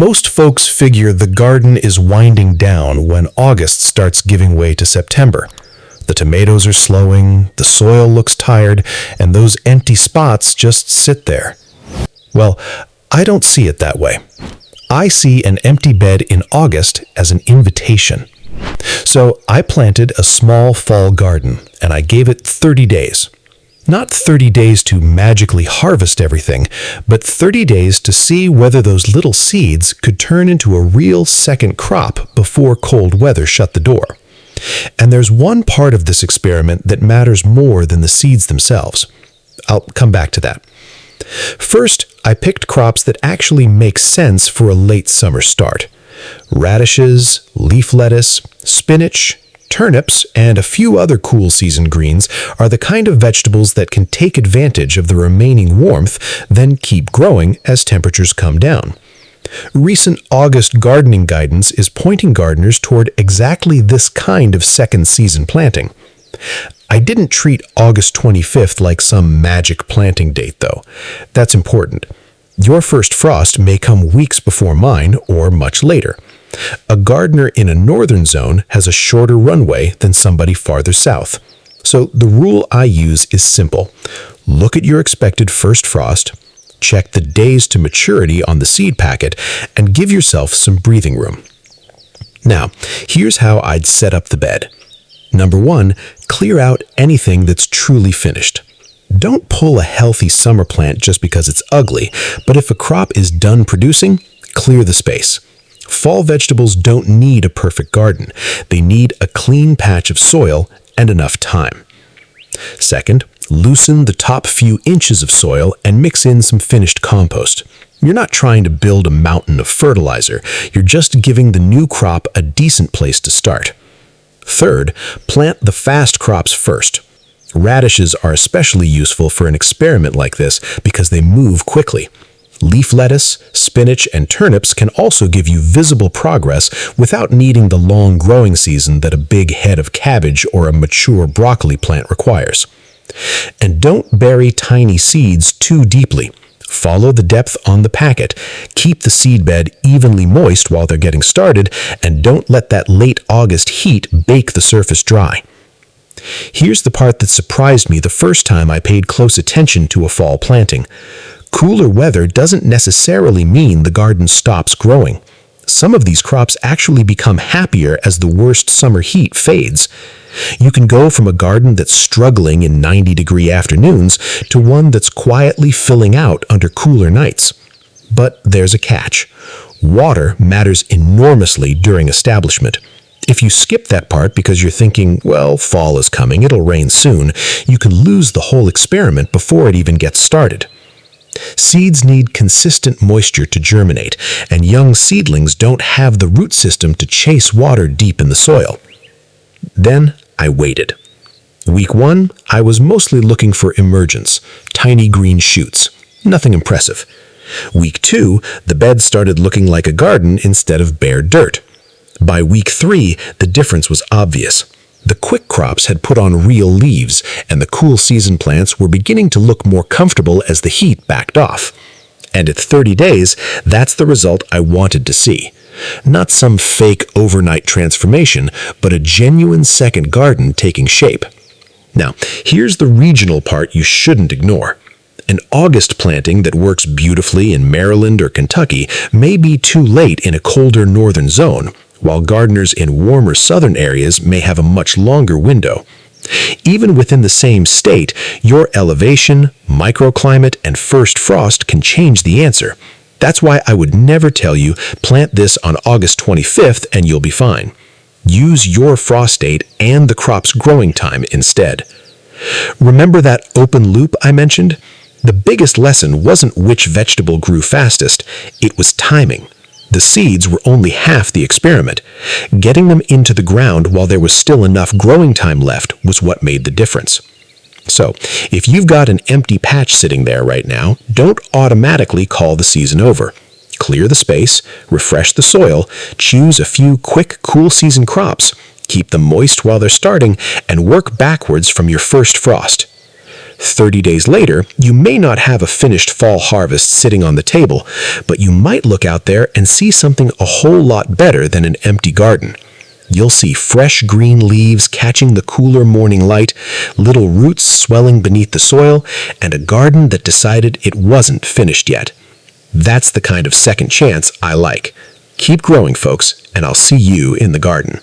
Most folks figure the garden is winding down when August starts giving way to September. The tomatoes are slowing, the soil looks tired, and those empty spots just sit there. Well, I don't see it that way. I see an empty bed in August as an invitation. So I planted a small fall garden, and I gave it 30 days. Not 30 days to magically harvest everything, but 30 days to see whether those little seeds could turn into a real second crop before cold weather shut the door. And there's one part of this experiment that matters more than the seeds themselves. I'll come back to that. First, I picked crops that actually make sense for a late summer start. Radishes, leaf lettuce, spinach, turnips, and a few other cool season greens are the kind of vegetables that can take advantage of the remaining warmth, then keep growing as temperatures come down. Recent August gardening guidance is pointing gardeners toward exactly this kind of second season planting. I didn't treat August 25th like some magic planting date, though. That's important. Your first frost may come weeks before mine or much later. A gardener in a northern zone has a shorter runway than somebody farther south. So the rule I use is simple. Look at your expected first frost, check the days to maturity on the seed packet, and give yourself some breathing room. Now, here's how I'd set up the bed. Number 1, clear out anything that's truly finished. Don't pull a healthy summer plant just because it's ugly, but if a crop is done producing, clear the space. Fall vegetables don't need a perfect garden. They need a clean patch of soil and enough time. Second, loosen the top few inches of soil and mix in some finished compost. You're not trying to build a mountain of fertilizer. You're just giving the new crop a decent place to start. Third, plant the fast crops first. Radishes are especially useful for an experiment like this because they move quickly. Leaf lettuce, spinach, and turnips can also give you visible progress without needing the long growing season that a big head of cabbage or a mature broccoli plant requires. And don't bury tiny seeds too deeply. Follow the depth on the packet, keep the seed bed evenly moist while they're getting started, and don't let that late August heat bake the surface dry. Here's the part that surprised me the first time I paid close attention to a fall planting. Cooler weather doesn't necessarily mean the garden stops growing. Some of these crops actually become happier as the worst summer heat fades. You can go from a garden that's struggling in 90-degree afternoons to one that's quietly filling out under cooler nights. But there's a catch. Water matters enormously during establishment. If you skip that part because you're thinking, well, fall is coming, it'll rain soon, you can lose the whole experiment before it even gets started. Seeds need consistent moisture to germinate, and young seedlings don't have the root system to chase water deep in the soil. Then I waited. Week 1, I was mostly looking for emergence, tiny green shoots. Nothing impressive. Week 2, the bed started looking like a garden instead of bare dirt. By week 3, the difference was obvious. The quick crops had put on real leaves, and the cool season plants were beginning to look more comfortable as the heat backed off. And at 30 days, that's the result I wanted to see. Not some fake overnight transformation, but a genuine second garden taking shape. Now, here's the regional part you shouldn't ignore. An August planting that works beautifully in Maryland or Kentucky may be too late in a colder northern zone, while gardeners in warmer southern areas may have a much longer window. Even within the same state, your elevation, microclimate, and first frost can change the answer. That's why I would never tell you, plant this on August 25th and you'll be fine. Use your frost date and the crop's growing time instead. Remember that open loop I mentioned? The biggest lesson wasn't which vegetable grew fastest, it was timing. The seeds were only half the experiment. Getting them into the ground while there was still enough growing time left was what made the difference. So, if you've got an empty patch sitting there right now, don't automatically call the season over. Clear the space, refresh the soil, choose a few quick, cool season crops, keep them moist while they're starting, and work backwards from your first frost. 30 days later, you may not have a finished fall harvest sitting on the table, but you might look out there and see something a whole lot better than an empty garden. You'll see fresh green leaves catching the cooler morning light, little roots swelling beneath the soil, and a garden that decided it wasn't finished yet. That's the kind of second chance I like. Keep growing, folks, and I'll see you in the garden.